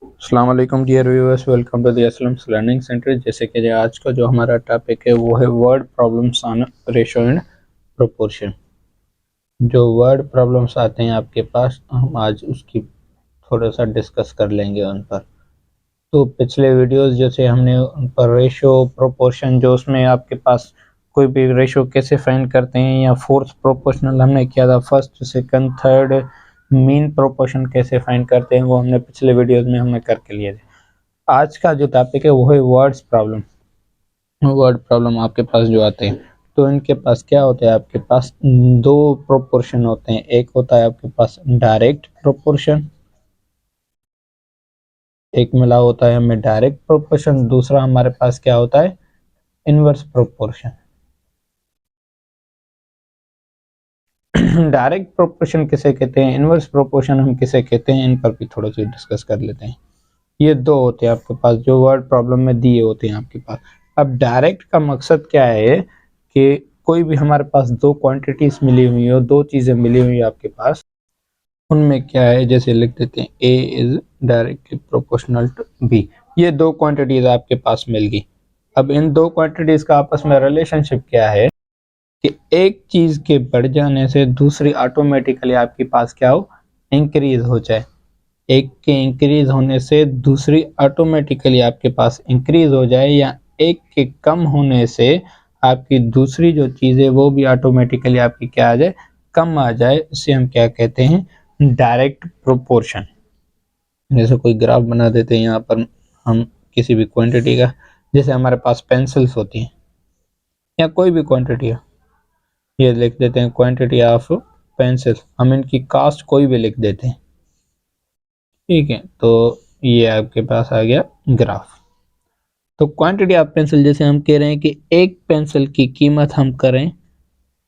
अस्सलाम वालेकुम dear viewers, welcome to the Aslam's learning centre. जैसे कि आज का जो हमारा टॉपिक है वो है word problems on ratio and proportion. जो वर्ड प्रॉब्लम्स आते हैं आपके पास, हम आज उसकी थोड़ा सा डिस्कस कर लेंगे उन पर। तो पिछले वीडियोस जैसे हमने उन पर रेशो प्रोपोर्शन, जो उसमें आपके पास कोई भी रेशो कैसे फाइंड करते हैं, या फोर्थ प्रोपोर्शनल हमने किया था, first second third mean proportion कैसे फाइंड करते हैं, वो हमने पिछले वीडियोस में हमने करके लिए थे। आज का जो टॉपिक है वो है वर्ड्स प्रॉब्लम। वर्ड प्रॉब्लम आपके पास जो आते हैं, तो इनके पास क्या होता है, आपके पास दो प्रोपोर्शन होते हैं। एक होता है आपके पास डायरेक्ट प्रोपोर्शन, एक मिला होता है हमें डायरेक्ट प्रोपोर्शन। दूसरा हमारे पास क्या होता है, इनवर्स प्रोपोर्शन। डायरेक्ट प्रोपोर्शन किसे कहते हैं, इनवर्स प्रोपोर्शन हम किसे कहते हैं, इन पर भी थोड़ा सा डिस्कस कर लेते हैं। ये दो होते हैं आपके पास जो वर्ड प्रॉब्लम में दिए होते हैं आपके पास। अब डायरेक्ट का मकसद क्या है कि कोई भी हमारे पास दो क्वांटिटीज मिली हुई हो, दो चीजें मिली हुई आपके पास, उनमें क्या है, जैसे लिख देते हैं A is directly proportional to B. ये दो क्वांटिटीज आपके पास मिल गई। अब इन दो क्वांटिटीज का आपस में रिलेशनशिप क्या है कि एक चीज के बढ़ जाने से दूसरी ऑटोमेटिकली आपके पास क्या हो, इंक्रीज हो जाए। एक के इंक्रीज होने से दूसरी ऑटोमेटिकली आपके पास इंक्रीज हो जाए, या एक के कम होने से आपकी दूसरी जो चीज़ है वो भी ऑटोमेटिकली आपकी क्या आ जाए, कम आ जाए। इसे हम क्या कहते हैं, डायरेक्ट प्रोपोर्शन। जैसे कोई ग्राफ बना देते हैं यहाँ पर हम किसी भी क्वांटिटी का, जैसे हमारे पास पेंसिल्स होती हैं या कोई भी क्वांटिटी हो, ये लिख देते हैं क्वांटिटी ऑफ पेंसिल। हम इनकी कास्ट कोई भी लिख देते हैं, ठीक है। तो ये आपके पास आ गया ग्राफ। तो क्वांटिटी ऑफ पेंसिल, जैसे हम कह रहे हैं कि एक पेंसिल की कीमत हम करें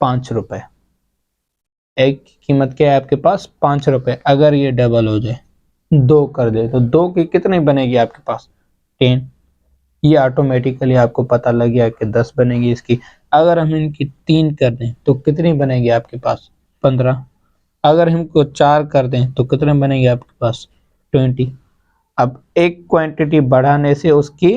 5 रुपए। एक की कीमत क्या है आपके पास, 5 रुपए। अगर ये डबल हो जाए, दो कर दे, तो दो की कितनी बनेगी आपके पास, 10। ये ऑटोमेटिकली आपको पता लग गया कि 10 बनेगी इसकी। अगर हम इनकी 3 कर दें तो कितनी बनेगी आपके पास, 15। अगर हमको 4 कर दें तो कितने बनेगी आपके पास, 20। अब एक क्वांटिटी बढ़ाने से उसकी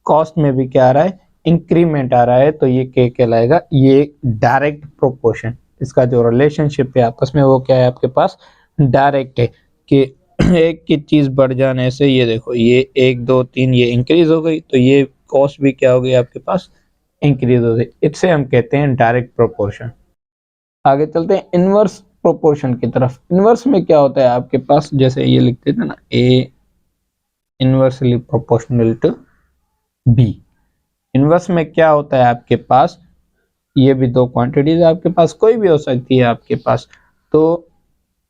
कॉस्ट में भी क्या आ रहा है, इंक्रीमेंट आ रहा है। तो ये क्या कहलाएगा, ये डायरेक्ट प्रोपोर्शन। इसका जो रिलेशनशिप है आपस में वो क्या है आपके पास, डायरेक्ट है। कि एक की चीज बढ़ जाने से, ये देखो ये 1 2 3 ये इंक्रीज हो गई, तो ये कॉस्ट भी क्या हो गई आपके पास, इंक्रीज हो गई। इससे हम कहते हैं डायरेक्ट प्रोपोर्शन। आगे चलते हैं इनवर्स प्रोपोर्शन की तरफ। इनवर्स में क्या होता है आपके पास, जैसे ये लिखते थे ना, A inversely proportional to B. Inverse में क्या होता है आपके पास, ये भी दो क्वांटिटीज आपके पास कोई भी हो सकती है आपके पास। तो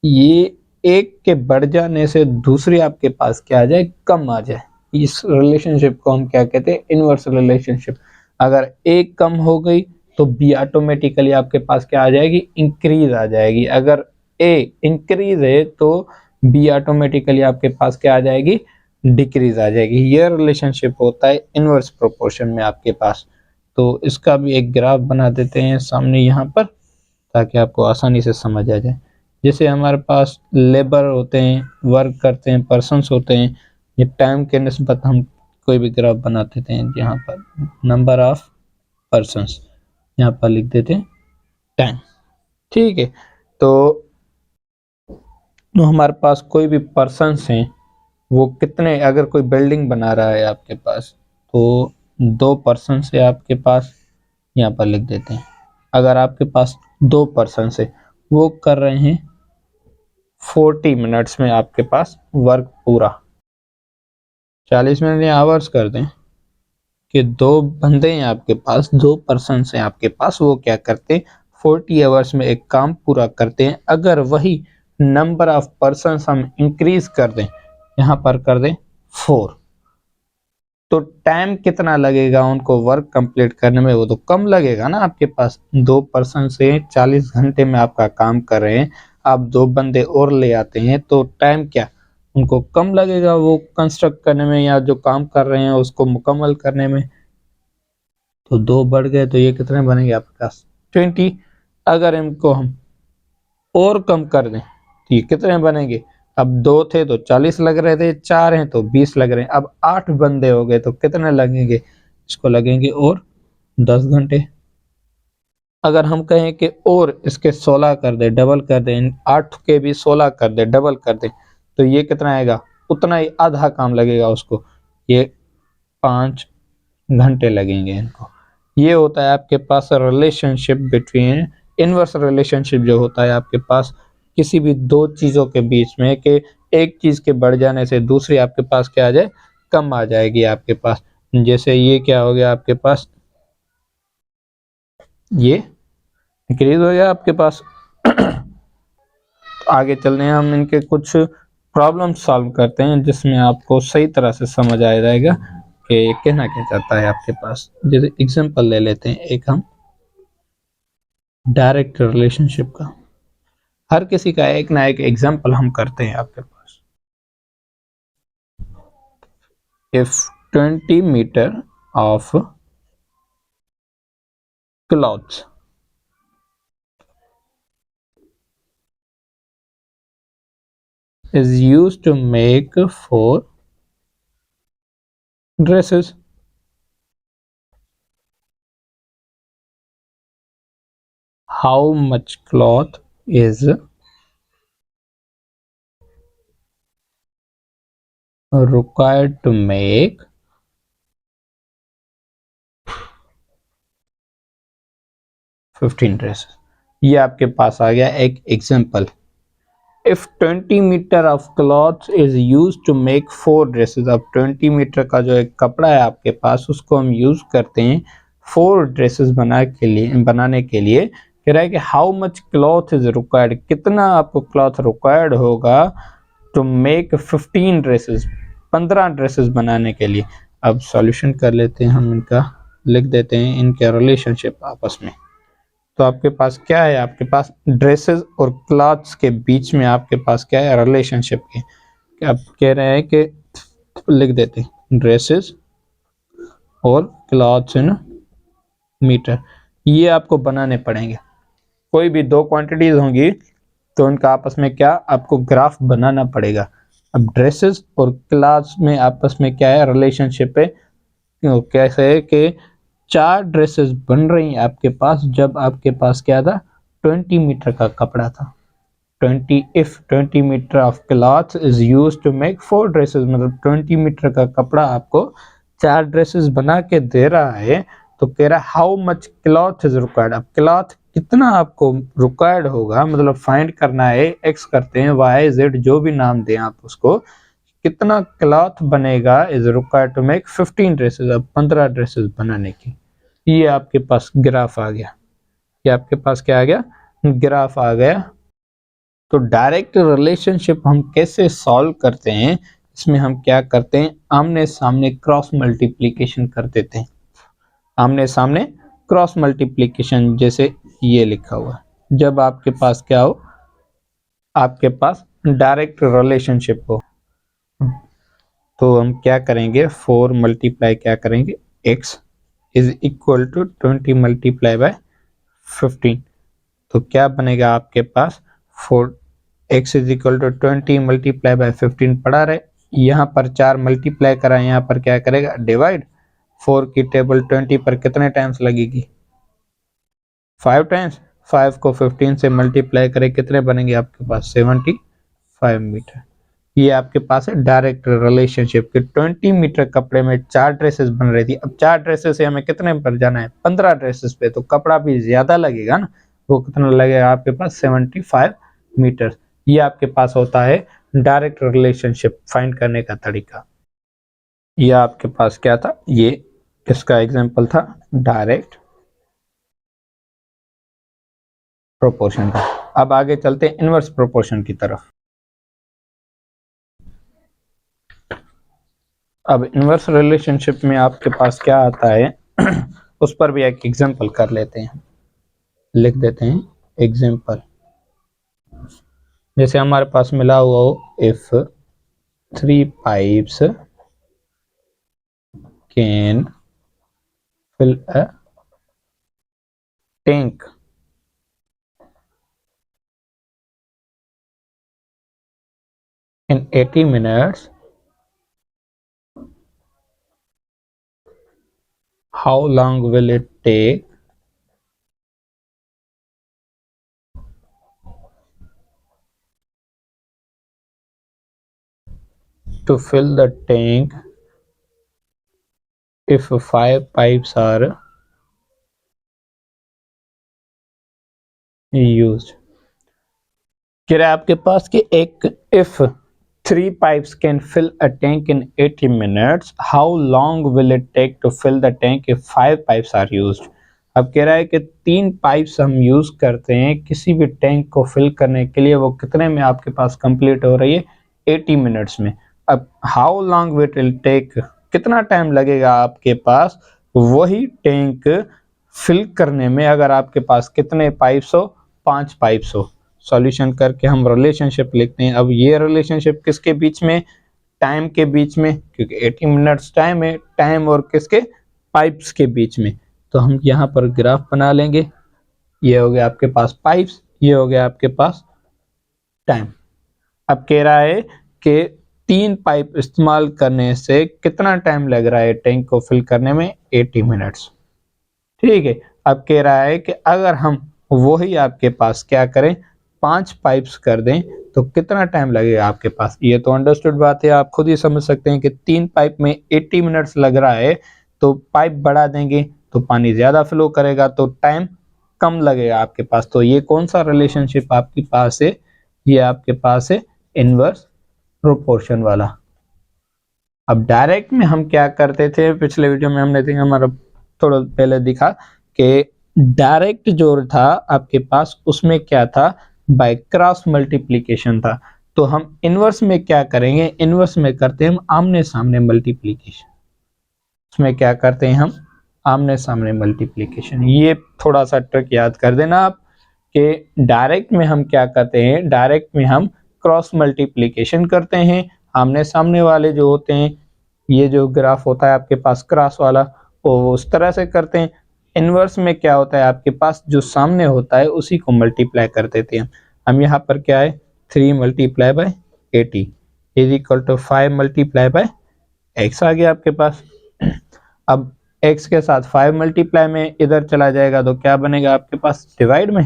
ये एक के बढ़ जाने से दूसरी आपके पास क्या आ जाए, कम आ जाए। इस रिलेशनशिप को हम क्या कहते हैं, इनवर्स रिलेशनशिप। अगर एक कम हो गई तो बी ऑटोमेटिकली आपके पास क्या आ जाएगी, इंक्रीज आ जाएगी। अगर ए इंक्रीज है तो बी ऑटोमेटिकली आपके पास क्या आ जाएगी, डिक्रीज आ जाएगी। ये रिलेशनशिप होता है इनवर्स प्रोपोर्शन में आपके पास। तो इसका भी एक ग्राफ बना देते हैं सामने यहाँ पर, ताकि आपको आसानी से समझ आ जाए। जैसे हमारे पास लेबर होते हैं, वर्क करते हैं, पर्सन्स होते हैं, ये टाइम के निस्बत हम कोई भी ग्राफ बना देते हैं। यहाँ पर नंबर ऑफ पर्सन्स, यहाँ पर लिख देते हैं टाइम, ठीक है। तो हमारे पास कोई भी पर्सन्स हैं, वो कितने, अगर कोई बिल्डिंग बना रहा है आपके पास, तो 2 पर्सन है आपके पास, यहाँ पर लिख देते हैं। अगर आपके पास 2 पर्सन है, वो कर रहे हैं 40 मिनट्स में आपके पास वर्क पूरा। 40 मिनट या आवर्स कर दें, कि 2 बंदे हैं आपके पास, 2 पर्सन हैं आपके पास, वो क्या करते हैं, 40 आवर्स में एक काम पूरा करते हैं। अगर वही नंबर ऑफ पर्सन हम इंक्रीज कर दें, यहाँ पर कर दें 4, तो टाइम कितना लगेगा उनको वर्क कंप्लीट करने में, वो तो कम लगेगा ना। आपके पास 2 पर्सन से 40 घंटे में आपका काम कर रहे हैं, आप 2 बंदे और ले आते हैं, तो टाइम क्या उनको कम लगेगा वो कंस्ट्रक्ट करने में, या जो काम कर रहे हैं उसको मुकम्मल करने में। तो 2 बढ़ गए, तो ये कितने बनेंगे आपके पास, 20। अगर इनको हम और कम कर दें तो ये कितने बनेंगे अब 2 थे तो 40 लग रहे थे, 4 हैं तो 20 लग रहे हैं। अब 8 बंदे हो गए तो कितने लगेंगे, इसको लगेंगे और 10 घंटे। अगर हम कहें कि और इसके 16 कर दे, डबल कर दे, 8 के भी 16 कर दे, डबल कर दे, तो ये कितना आएगा, उतना ही आधा काम लगेगा उसको, ये 5 घंटे लगेंगे इनको। ये होता है आपके पास रिलेशनशिप बिटवीन, इनवर्स रिलेशनशिप जो होता है आपके पास किसी भी दो चीजों के बीच में, कि एक चीज के बढ़ जाने से दूसरी आपके पास क्या आ जाए, कम आ जाएगी आपके पास। जैसे ये क्या हो गया आपके पास, ये इंक्रीज हो गया आपके पास। तो आगे चलते हैं, हम इनके कुछ प्रॉब्लम सॉल्व करते हैं जिसमें आपको सही तरह से समझ आ जाएगा कि ये कहना क्या चाहता है आपके पास। जैसे एग्जांपल ले लेते हैं एक हम डायरेक्ट रिलेशनशिप का, हर किसी का एक ना एक एग्जांपल हम करते हैं आपके पास। If 20 metre of cloths is used to make 4 dresses, how much cloth is required to make 15 dresses। ये आपके पास आ गया एक example. If 20 metre of cloth is use to make 4 dresses. अब 20 मीटर का जो एक कपड़ा है आपके पास, उसको हम यूज करते हैं 4 ड्रेसेस बनाने के लिए। कह रहा है कि how much cloth is required, कितना आपको क्लॉथ रिक्वायर्ड होगा टू मेक 15 ड्रेसेस, 15 ड्रेसेस बनाने के लिए। अब सॉल्यूशन कर लेते हैं हम इनका, लिख देते हैं इनके रिलेशनशिप आपस में। तो आपके पास क्या है, आपके पास ड्रेसेस और क्लॉथ्स के बीच में आपके पास क्या है, रिलेशनशिप के। आप कह रहे हैं कि लिख देते हैं ड्रेसेस और क्लॉथ्स इन मीटर, ये आपको बनाने पड़ेंगे। कोई भी दो क्वांटिटीज होंगी तो उनका आपस में क्या, आपको ग्राफ बनाना पड़ेगा। अब ड्रेसेस और क्लॉथ्स में आपस में क्या है, रिलेशनशिप है। कैसे है कि 4 ड्रेसेस बन रही हैं आपके पास, जब आपके पास क्या था, 20 मीटर का कपड़ा था। 20 if 20 metre of cloth is use to make 4 dresses, मतलब 20 मीटर का कपड़ा आपको 4 ड्रेसेस बना के दे रहा है। तो कह रहा है how much cloth is required. अब क्लॉथ कितना आपको रिक्वायर्ड होगा, मतलब फाइंड करना है। एक्स करते हैं, वाई जेड जो भी नाम दें आप उसको, कितना क्लॉथ बनेगा is required to make 15 dresses, अब 15 ड्रेसेस बनाने की। ये आपके पास ग्राफ आ गया, ये आपके पास क्या आ गया, ग्राफ आ गया। तो डायरेक्ट रिलेशनशिप हम कैसे सॉल्व करते हैं, इसमें हम क्या करते हैं, आमने सामने क्रॉस मल्टीप्लिकेशन कर देते हैं। आमने सामने क्रॉस मल्टीप्लिकेशन, जैसे ये लिखा हुआ है। जब आपके पास क्या हो, आपके पास डायरेक्ट रिलेशनशिप हो, तो हम क्या करेंगे, 4 मल्टीप्लाई क्या करेंगे, x is equal to 20 multiply by 15। तो क्या बनेगा आपके पास, 4 x is equal to 20 multiply by 15 पढ़ा रहे, यहाँ पर 4 मल्टीप्लाई करा, यहाँ पर क्या करेगा, डिवाइड। 4 की टेबल 20 पर कितने टाइम्स लगेगी, 5 टाइम्स। 5 को 15 से मल्टीप्लाई करें, कितने बनेंगे आपके पास, 75 मीटर। ये आपके पास है डायरेक्ट रिलेशनशिप के। 20 मीटर कपड़े में 4 ड्रेसेस बन रही थी। अब 4 ड्रेसेस से हमें कितने पर जाना है, 15 ड्रेसेस पे, तो कपड़ा भी ज्यादा लगेगा ना। वो कितना लगेगा आपके पास, 75 मीटर। ये आपके पास होता है डायरेक्ट रिलेशनशिप फाइंड करने का तरीका। ये आपके पास क्या था, ये किसका एग्जाम्पल था, डायरेक्ट प्रोपोर्शन का। अब आगे चलते हैं इनवर्स प्रोपोर्शन की तरफ। अब इनवर्स रिलेशनशिप में आपके पास क्या आता है उस पर भी एक एग्जांपल कर लेते हैं, लिख देते हैं एग्जांपल। जैसे हमारे पास मिला हुआ हो, if 3 pipes can fill a tank in 80 minutes, how long will it take to fill the tank if 5 pipes are used? कह रहा है आपके पास कि एक if 3 pipes can fill a tank in 80 minutes, how long will it take to fill the tank if 5 pipes are used? अब कह रहा है कि 3 पाइप्स हम यूज करते हैं किसी भी टैंक को फिल करने के लिए, वो कितने में आपके पास कंप्लीट हो रही है? 80 मिनट्स में। अब हाउ लॉन्ग विल टेक, कितना टाइम लगेगा आपके पास वही टैंक फिल करने में अगर आपके पास कितने पाइप्स हो? 5 पाइप्स हो। सॉल्यूशन करके हम रिलेशनशिप लिखते हैं। अब ये रिलेशनशिप किसके बीच में? टाइम के बीच में, क्योंकि 80 मिनट्स टाइम है, टाइम और किसके? पाइप्स के बीच में। तो हम यहाँ पर ग्राफ बना लेंगे। ये हो गया आपके पास पाइप्स, ये हो गया आपके पास टाइम। अब कह रहा है कि 3 पाइप इस्तेमाल करने से कितना टाइम लग रहा है टैंक को फिल करने में? 80 मिनट्स। ठीक है। अब कह रहा है कि अगर हम वही आपके पास क्या करें, 5 पाइप्स कर दें तो कितना टाइम लगेगा आपके पास? ये तो अंडरस्टूड बात है, आप खुद ही समझ सकते हैं कि 3 पाइप में 80 मिनट्स लग रहा है, तो पाइप बढ़ा देंगे तो पानी ज्यादा फ्लो करेगा तो टाइम कम लगेगा आपके पास। तो ये कौन सा रिलेशनशिप आपके पास है? ये आपके पास है इनवर्स प्रोपोर्शन वाला। अब डायरेक्ट में हम क्या करते थे, पिछले वीडियो में हमने देखा, हमारा थोड़ा पहले दिखा कि डायरेक्ट जो था आपके पास उसमें क्या था? बाय क्रॉस मल्टीप्लिकेशन था। तो हम इनवर्स में क्या करेंगे? इनवर्स में करते हैं हम आमने सामने मल्टीप्लिकेशन। उसमें क्या करते हैं हम? आमने सामने मल्टीप्लिकेशन। ये थोड़ा सा ट्रिक याद कर देना आप कि डायरेक्ट में हम क्या करते हैं? डायरेक्ट में हम क्रॉस मल्टीप्लिकेशन करते हैं। आमने सामने वाले जो होते हैं, ये जो ग्राफ होता है आपके पास क्रॉस वाला, वो उस तरह से करते हैं। इनवर्स में क्या होता है आपके पास? जो सामने होता है उसी को मल्टीप्लाई कर देते हैं हम। यहाँ पर क्या है? 3 multiply by 80 is equal to 5 multiply by x आ गया आपके पास। अब x के साथ 5 मल्टीप्लाई में इधर चला जाएगा तो क्या बनेगा आपके पास? डिवाइड में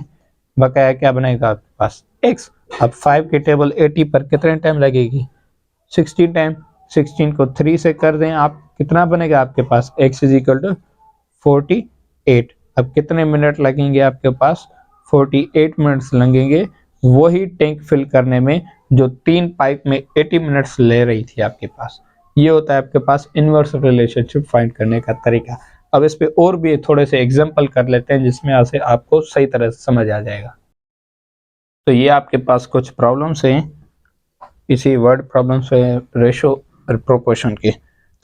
बकाया क्या बनेगा आपके पास? x। अब 5 की टेबल 80 पर कितने टाइम लगेगी? 16 टाइम। 16 को 3 से कर दें आप, कितना बनेगा आपके पास? x is equal to 48। अब कितने मिनट लगेंगे आपके पास? 48 मिनट्स लगेंगे वही टैंक फिल करने में जो 3 पाइप में 80 मिनट्स ले रही थी आपके पास। ये होता है आपके पास इनवर्स रिलेशनशिप फाइंड करने का तरीका। अब इस पे और भी थोड़े से एग्जांपल कर लेते हैं जिसमें से आपको सही तरह से समझ आ जाएगा। तो ये आपके पास कुछ प्रॉब्लम्स हैं, इसी वर्ड प्रॉब्लम्स है रेशो और प्रोपोर्शन के।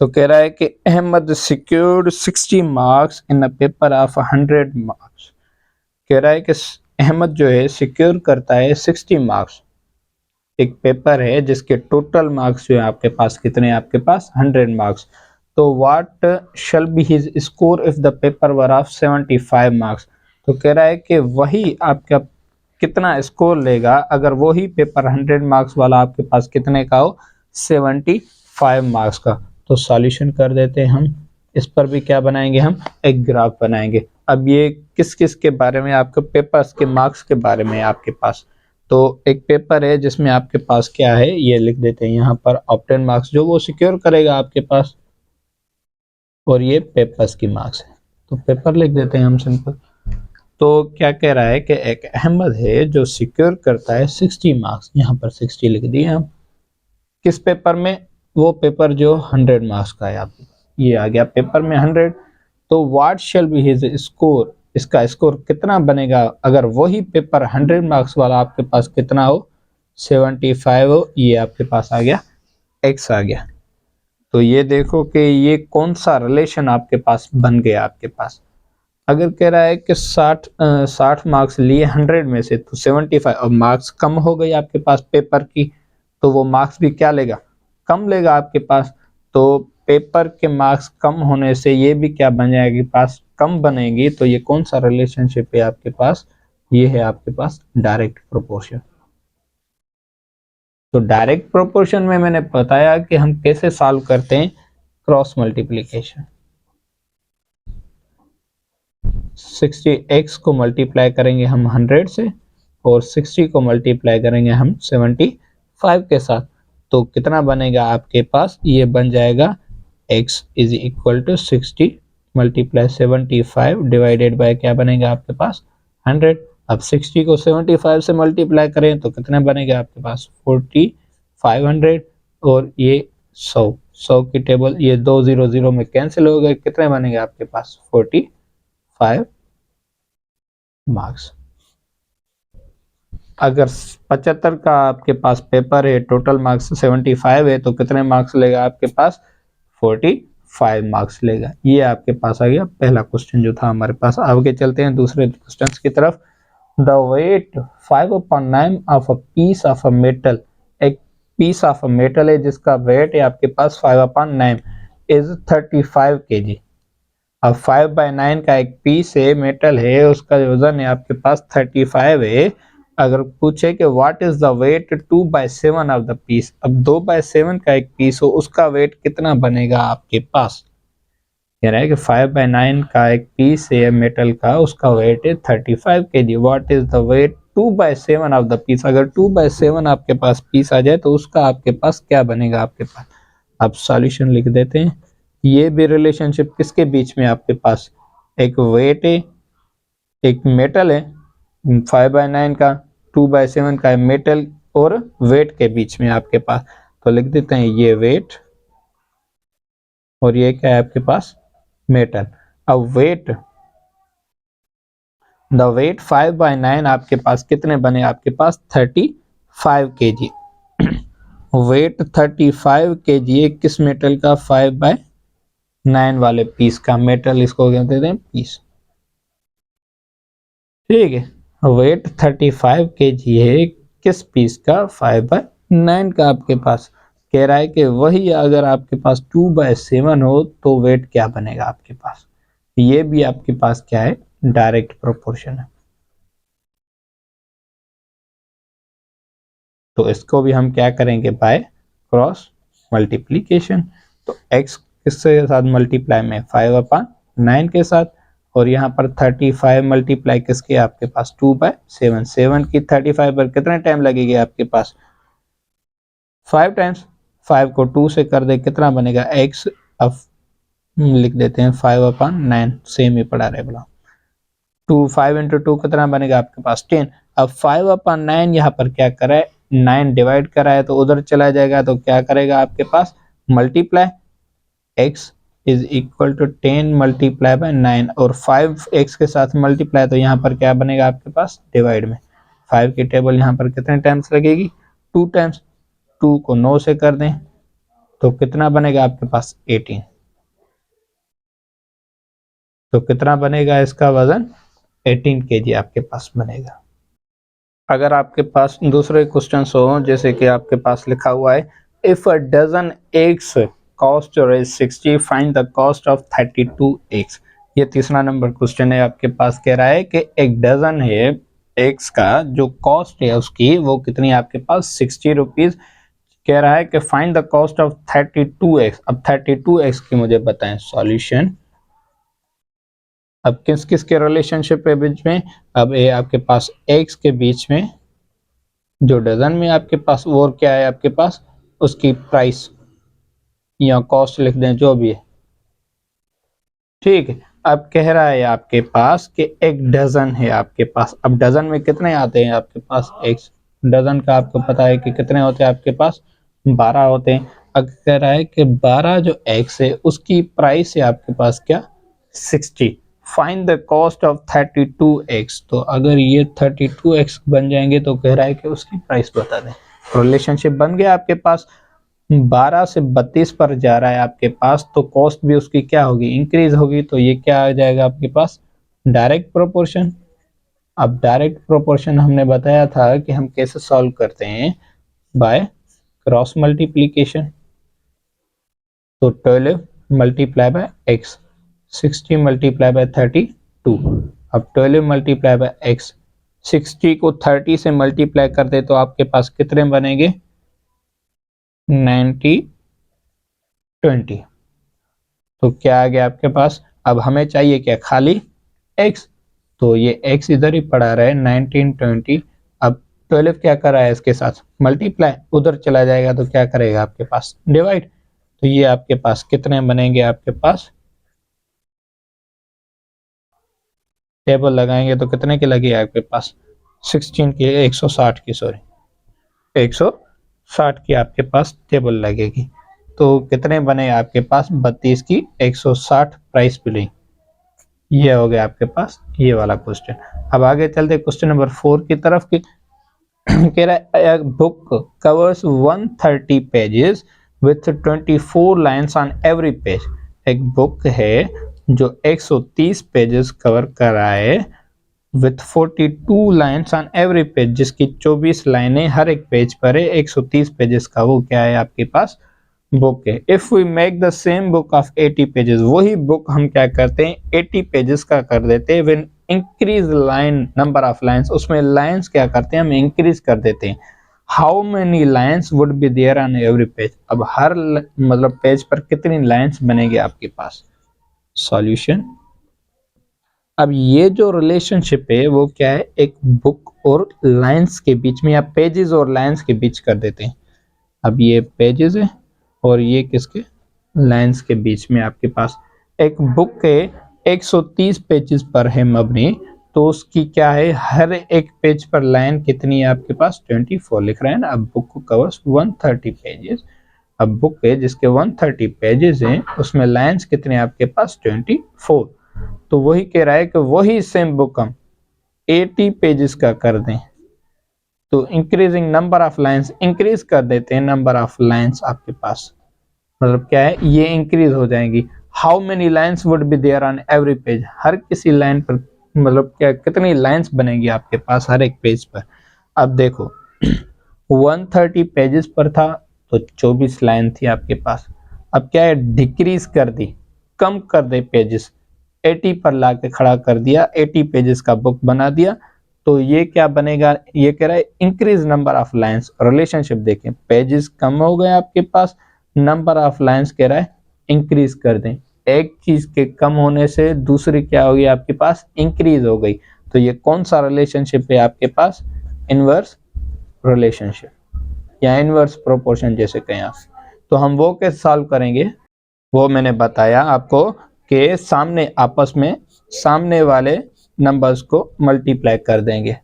तो कह रहा है कि Ahmed secured 60 marks in a paper of 100 marks. कह रहा है कि अहमद जो है सिक्योर करता है 60 मार्क्स। एक पेपर है जिसके टोटल मार्क्स जो है आपके पास कितने हैं? आपके पास 100 मार्क्स। तो what shall be his score if the paper were of 75 marks. तो कह रहा है कि वही आपका कितना स्कोर लेगा अगर वही पेपर 100 मार्क्स वाला आपके पास कितने का हो? 75 मार्क्स का। तो सॉल्यूशन कर देते हैं हम। इस पर भी क्या बनाएंगे हम? एक ग्राफ बनाएंगे। अब ये किस किस के बारे में? आपके पेपर्स के मार्क्स के बारे में आपके पास। तो एक पेपर है जिसमें आपके पास क्या है, ये लिख देते हैं यहाँ पर ऑब्टेन मार्क्स जो वो सिक्योर करेगा आपके पास, और ये पेपर्स की मार्क्स है। तो पेपर लिख देते हैं हम सिंपल। तो क्या कह रहा है कि एक अहमद है जो सिक्योर करता है 60 मार्क्स, यहाँ पर 60 लिख दिए हम। किस पेपर में? वो पेपर जो 100 मार्क्स का है आपके, ये आ गया पेपर में 100। तो what shall be his score, इसका स्कोर कितना बनेगा अगर वही पेपर 100 मार्क्स वाला आपके पास कितना हो? 75 हो। ये आपके पास आ गया x आ गया। तो ये देखो कि ये कौन सा रिलेशन आपके पास बन गया आपके पास। अगर कह रहा है कि 60 मार्क्स लिए 100 में से, तो 75 और मार्क्स कम हो गई आपके पास पेपर की, तो वो मार्क्स भी क्या लेगा? कम लेगा आपके पास। तो पेपर के मार्क्स कम होने से ये भी क्या बन जाएगी पास? कम बनेगी। तो ये कौन सा रिलेशनशिप है आपके पास? ये है आपके पास डायरेक्ट प्रोपोर्शन। तो डायरेक्ट प्रोपोर्शन में मैंने बताया कि हम कैसे सॉल्व करते हैं क्रॉस मल्टीप्लीकेशन। 60x को मल्टीप्लाई करेंगे हम 100 से और 60 को मल्टीप्लाई करेंगे हम 75 के साथ, तो कितना बनेगा आपके पास, ये बन जाएगा x is equal to 60 multiply 75 divided by क्या बनेगा आपके पास 100। अब 60 को 75 से मल्टीप्लाई करें तो कितना बनेगा आपके पास 4500 और ये 100 की टेबल ये 2 0 0 में कैंसिल हो गए, कितने बनेंगे आपके पास 45 मार्क्स। अगर 75 का आपके पास पेपर है, टोटल मार्क्स 75 है, तो कितने मार्क्स लेगा आपके पास 45 मार्क्स लेगा। ये आपके पास आ गया पहला क्वेश्चन जो था हमारे पास। आगे चलते हैं दूसरे क्वेश्चन की तरफ। The weight 5/9 of a piece of a metal, एक पीस ऑफ अ मेटल है जिसका वेट है आपके पास 5/9 इज 35 kg। अब 5/9 का एक पीस है, मेटल है, उसका वजन है आपके पास 35 है। अगर पूछे कि what is the weight 2/7 of the piece, अब 2/7 का एक पीस हो उसका वेट कितना बनेगा आपके पास। कह रहा है कि 5/9 का एक पीस है मेटल का, उसका वेट है 35 kg। What is the weight 2/7 of the piece, अगर 2/7 आपके पास पीस आ जाए तो उसका आपके पास क्या बनेगा आपके पास। आप सॉल्यूशन लिख देते हैं। ये भी रिलेशनशिप किसके बीच में आपके पास, एक वेट है एक मेटल है 5/9 का, 2/7 का मेटल और वेट के बीच में आपके पास। तो लिख देते हैं ये वेट और ये क्या है आपके पास मेटल। अब वेट द वेट 5/9 आपके पास कितने बने आपके पास 35 kg। वेट 35 kg किस मेटल का 5/9 वाले पीस का, मेटल इसको कहते हैं पीस, ठीक है। वेट 35 kg है किस पीस का 5/9 का आपके पास। कह रहा है कि वही अगर आपके पास 2/7 हो तो वेट क्या बनेगा आपके पास। ये भी आपके पास क्या है डायरेक्ट प्रोपोर्शन है। तो इसको भी हम क्या करेंगे बाय क्रॉस मल्टीप्लीकेशन। तो x किसके साथ मल्टीप्लाई में 5/9 के साथ, और यहाँ पर 35 मल्टीप्लाई किसके आपके पास 2/7, 7 की 35 पर कितने टाइम लगेगी आपके पास 5 टाइम्स। 5 को 2 से कर दे कितना बनेगा x। अब लिख देते हैं 5/9, सेम ही पड़ा रहे बोला 2 5 इंटू 2 कितना बनेगा आपके पास 10। अब 5/9 यहाँ पर क्या करा है 9 डिवाइड करा है तो उधर चला जाएगा, तो क्या करेगा आपके पास multiply x is equal to 10 multiply by 9 और 5 x के साथ मल्टीप्लाई, तो यहाँ पर क्या बनेगा आपके पास डिवाइड में 5 की टेबल यहाँ पर कितने टाइम्स लगेगी 2 टाइम्स। 2 को 9 से कर दें तो कितना बनेगा आपके पास 18। तो कितना बनेगा इसका वजन 18 kg आपके पास बनेगा। अगर आपके पास दूसरे क्वेश्चन हो जैसे कि आपके पास लिखा हुआ है if a dozen eggs cost is 60 find the cost of 32 eggs. ये तीसरा नंबर क्वेश्चन है आपके पास। कह रहा है कि एक डजन है एग्स का जो कॉस्ट है उसकी वो कितनी आपके पास 60 रुपीज। कह रहा है कि find the cost of 32 eggs. अब 32 एग्स की मुझे बताएं सॉल्यूशन। अब किस किस के रिलेशनशिप है बीच में, अब ये आपके पास एक्स के बीच में जो डजन में आपके पास वो क्या है आपके पास उसकी प्राइस या कॉस्ट लिख दें जो भी है, ठीक है। अब कह रहा है आपके पास कि एक डजन है आपके पास। अब डजन में कितने आते हैं आपके पास एक्स, डजन का आपको पता है कि कितने होते हैं आपके पास 12 होते हैं। अब कह रहा है कि 12 जो एक्स है उसकी प्राइस है आपके पास क्या 60। Find the cost of 32x। तो अगर ये 32x बन जाएंगे तो कह रहा है कि उसकी प्राइस बता दें। रिलेशनशिप बन गया आपके पास। 12 से 32 पर जा रहा है आपके पास तो कॉस्ट भी उसकी क्या होगी इंक्रीज होगी, तो ये क्या आ जाएगा आपके पास डायरेक्ट प्रोपोर्शन। अब डायरेक्ट प्रोपोर्शन हमने बताया था कि हम कैसे सॉल्व करते हैं बाय क्रॉस मल्टीप्लीकेशन। तो 12 multiply by x, 60 multiply by 32। अब 12 मल्टीप्लाई बाय x, 60 को 30 से मल्टीप्लाई कर दे तो आपके पास कितने बनेंगे 90 20। तो क्या आ गया आपके पास? अब हमें चाहिए क्या? खाली x। तो ये x इधर ही पड़ा रहा है 19 20। अब 12 क्या कर रहा है इसके साथ? मल्टीप्लाई। उधर चला जाएगा तो क्या करेगा आपके पास? डिवाइड। तो ये आपके पास कितने बनेंगे? आपके पास टेबल लगाएंगे तो कितने के लगे आपके पास? 16 की, 160 की, सॉरी 160 की आपके पास टेबल लगेगी। तो कितने बने आपके पास? 32 की 160 प्राइस बिलिंग। ये हो गया आपके पास ये वाला क्वेश्चन। अब आगे चलते क्वेश्चन नंबर 4 की तरफ की। कह रहा है book covers 130 pages with 24 lines on every page. एक बुक है जो 130 पेजेस कवर कर रहा है with 42 lines on every page, जिसकी 24 लाइनें हर एक पेज पर है। 130 पेजेस का वो क्या है आपके पास? बुक है। If we make the same book of 80 pages, वही बुक हम क्या करते हैं? 80 पेजेस का कर देते हैं। When increase line number of lines, उसमें लाइन्स क्या करते हैं? हम इंक्रीज कर देते हैं। How many lines would be there on every page? अब हर मतलब पेज पर कितनी लाइन्स बनेगी आपके पास? सॉल्यूशन। अब ये जो रिलेशनशिप है वो क्या है? एक बुक और लाइन्स के बीच में, या पेजेस और लाइन्स के बीच कर देते हैं। अब ये पेजेस है और ये किसके? लाइन्स के बीच में आपके पास एक बुक के 130 पेजेस पर है मबनी, तो उसकी क्या है? हर एक पेज पर लाइन कितनी है आपके पास? 24 लिख रहे हैं ना। अब बुक को कवर्स 130 पेजेस। अब बुक है जिसके 130 पेजेस हैं, उसमें लाइन्स कितने आपके पास? 24। तो वही कह रहा है कि वही सेम बुक हम 80 पेजेस का कर दें। तो increasing number of lines, increase कर देते हैं नंबर ऑफ लाइन्स आपके पास। मतलब क्या है? ये इंक्रीज हो जाएंगी। How many lines would be there on every page? हर किसी लाइन पर मतलब क्या कितनी लाइन्स बनेगी आपके पास हर एक पेज पर? अब देखो 130 पेजेस पर था तो 24 लाइन थी आपके पास। अब क्या है? डिक्रीज कर दी, कम कर दे पेजेस, 80 पर ला के खड़ा कर दिया, 80 पेजेस का बुक बना दिया। तो ये क्या बनेगा? ये कह रहा है increase number of lines. Relationship देखें, पेजेस कम हो गए आपके पास, नंबर ऑफ लाइन्स कह रहा है इंक्रीज कर दें। एक चीज के कम होने से दूसरी क्या होगी आपके पास? इंक्रीज हो गई। तो ये कौन सा रिलेशनशिप है आपके पास? इनवर्स रिलेशनशिप या इनवर्स प्रोपोर्शन जैसे कहें आप। तो हम वो कैसे सॉल्व करेंगे? वो मैंने बताया आपको कि सामने आपस में सामने वाले नंबर्स को मल्टीप्लाई कर देंगे।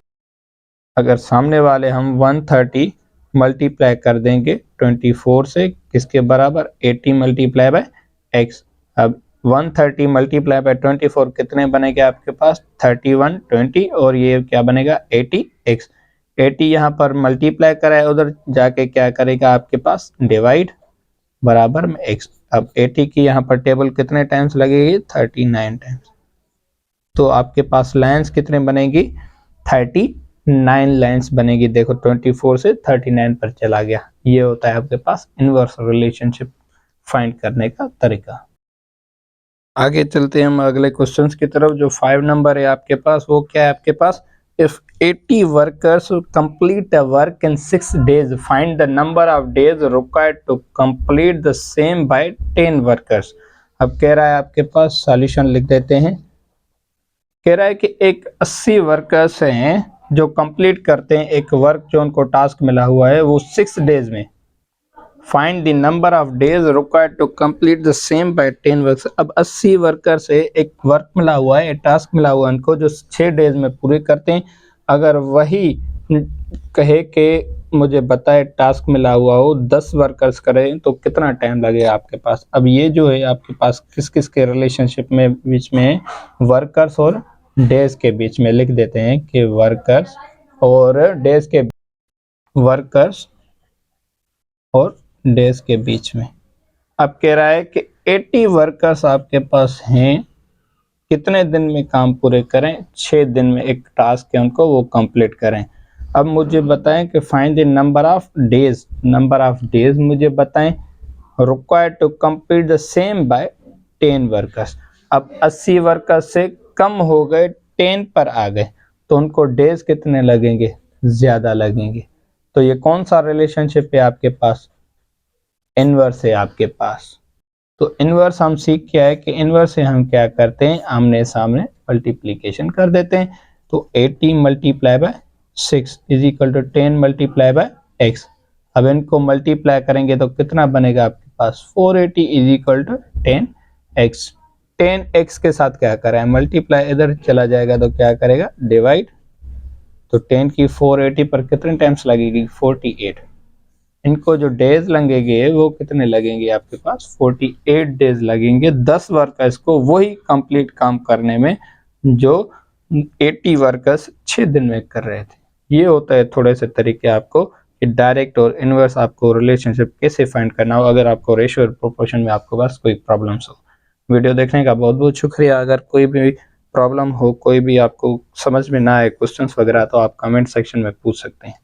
अगर सामने वाले हम 130 मल्टीप्लाई कर देंगे 24 से, किसके बराबर? 80 मल्टीप्लाई बाय x। अब 130 मल्टीप्लाई बाय 24 कितने बनेगा आपके पास? 31 20, और ये क्या बनेगा? 80x। 80 यहाँ पर मल्टीप्लाई करा है, उधर जाके क्या करेगा आपके पास? डिवाइड, बराबर में x। अब 80 की यहाँ पर टेबल कितने टाइम्स लगेगी? 39 टाइम्स। तो आपके पास लाइन्स कितने बनेगी? 39 लाइन्स बनेगी। देखो 24 से 39 पर चला गया। ये होता है आपके पास इनवर्स रिलेशनशिप फाइंड करने का तरीका। आगे चलते हैं हम अगले क्वेश्चंस की तरफ। जो 5 नंबर है आपके पास वो क्या है आपके पास? If 80 workers complete a work in 6 days, find the number of days required to complete the same by 10 workers. अब कह रहा है आपके पास, सॉल्यूशन लिख देते हैं। कह रहा है कि एक 80 वर्कर्स हैं जो कंप्लीट करते हैं एक वर्क जो उनको टास्क मिला हुआ है वो 6 डेज में। Find the number of days required to complete the same by 10 works. अब 80 वर्कर से एक वर्क मिला हुआ है, एक टास्क मिला हुआ है उनको, जो 6 डेज में पूरे करते हैं। अगर वही कहे कि मुझे बताए टास्क मिला हुआ हो 10 वर्कर्स करें तो कितना टाइम लगेगा आपके पास? अब ये जो है आपके पास किस किस के रिलेशनशिप में बीच में है? वर्कर्स और डेज के बीच में लिख देते हैं कि वर्कर्स और डेज के, वर्कर्स और डेज के बीच में। अब कह रहा है कि 80 वर्कर्स आपके पास हैं, कितने दिन में काम पूरे करें? 6 दिन में एक टास्क है उनको वो कंप्लीट करें। अब मुझे बताएं कि find the number of days, number of days मुझे बताएं required to complete the same by 10 workers. अब 80 वर्कर्स से कम हो गए, 10 पर आ गए, तो उनको डेज कितने लगेंगे? ज्यादा लगेंगे। तो ये कौन सा रिलेशनशिप है आपके पास? इनवर्स है आपके पास। तो इनवर्स हम सीख क्या है कि इनवर्स से हम क्या करते हैं, आमने सामने मल्टीप्लीकेशन कर देते हैं। तो 80 multiply by 6 is equal to 10 multiply by x। अब इनको मल्टीप्लाई करेंगे तो कितना बनेगा आपके पास, 480 is equal to 10x। 10x के साथ क्या करें, मल्टीप्लाई इधर चला जाएगा तो क्या करेगा, डिवाइड। तो 10 की 480 पर कितने टाइम्स लगेगी, 48। इनको जो डेज लगेंगे वो कितने लगेंगे आपके पास, 48 डेज लगेंगे 10 वर्कर्स को वही कंप्लीट काम करने में जो 80 वर्कर्स 6 दिन में कर रहे थे। ये होता है थोड़े से तरीके आपको कि डायरेक्ट और इनवर्स आपको रिलेशनशिप कैसे फाइंड करना हो अगर आपको रेशियो और प्रोपोर्शन में आपके पास कोई प्रॉब्लम्स हो। वीडियो देखने का बहुत बहुत शुक्रिया। अगर कोई भी प्रॉब्लम हो, कोई भी आपको समझ में ना आए क्वेश्चंस वगैरह, तो आप कमेंट सेक्शन में पूछ सकते हैं।